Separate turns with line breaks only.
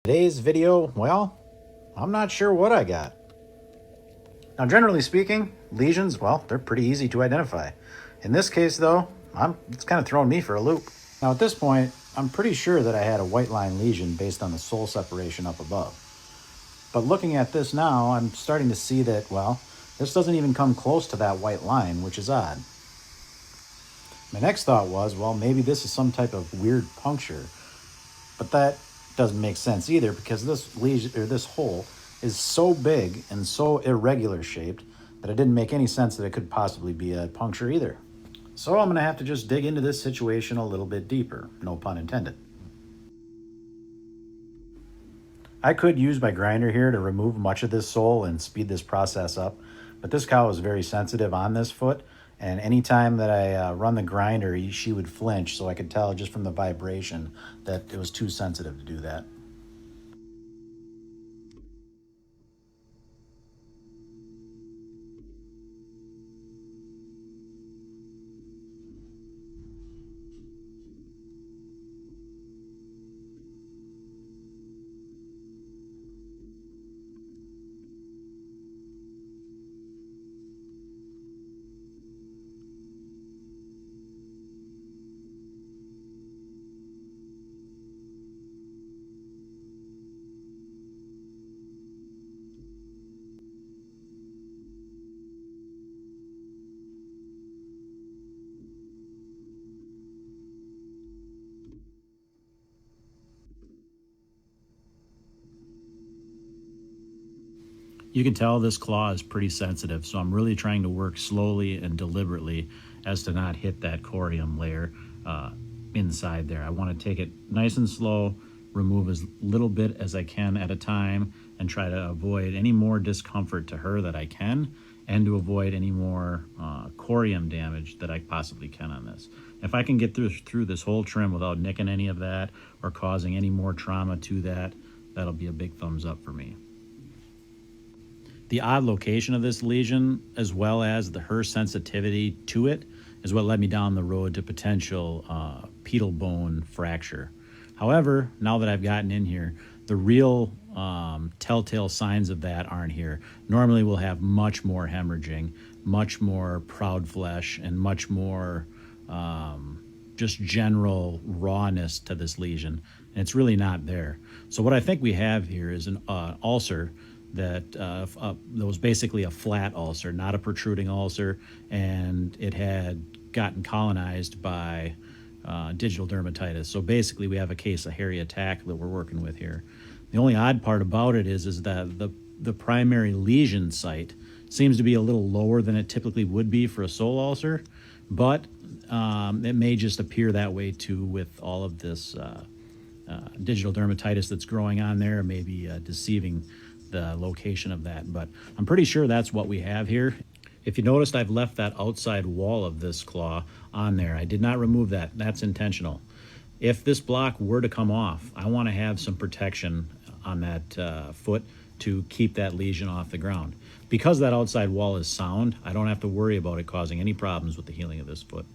Today's video, well, I'm not sure what I got. Now, generally speaking, lesions, well, they're pretty easy to identify. In this case, though, it's kind of throwing me for a loop. Now, at this point, I'm pretty sure that I had a white line lesion based on the sole separation up above. But looking at this now, I'm starting to see that, well, this doesn't even come close to that white line, which is odd. My next thought was, well, maybe this is some type of weird puncture. But that doesn't make sense either, because this lesion, or this hole, is so big and so irregular shaped that it didn't make any sense that it could possibly be a puncture either. So I'm going to have to just dig into this situation a little bit deeper, no pun intended. I could use my grinder here to remove much of this sole and speed this process up, but this cow is very sensitive on this foot, and anytime that I run the grinder, she would flinch, so I could tell just from the vibration that it was too sensitive to do that. You can tell this claw is pretty sensitive, so I'm really trying to work slowly and deliberately as to not hit that corium layer inside there. I want to take it nice and slow, remove as little bit as I can at a time, and try to avoid any more discomfort to her that I can, and to avoid any more corium damage that I possibly can on this. If I can get through this whole trim without nicking any of that or causing any more trauma to that, that'll be a big thumbs up for me. The odd location of this lesion, as well as her sensitivity to it, is what led me down the road to potential pedal bone fracture. However, now that I've gotten in here, the real telltale signs of that aren't here. Normally we'll have much more hemorrhaging, much more proud flesh, and much more just general rawness to this lesion. And it's really not there. So what I think we have here is an ulcer that was basically a flat ulcer, not a protruding ulcer, and it had gotten colonized by digital dermatitis. So basically we have a case of hairy attack that we're working with here. The only odd part about it is that the primary lesion site seems to be a little lower than it typically would be for a sole ulcer, but it may just appear that way too with all of this digital dermatitis that's growing on there, maybe deceiving the location of that, but I'm pretty sure that's what we have here. If you noticed, I've left that outside wall of this claw on there. I did not remove that. That's intentional. If this block were to come off, I want to have some protection on that foot to keep that lesion off the ground. Because that outside wall is sound, I don't have to worry about it causing any problems with the healing of this foot.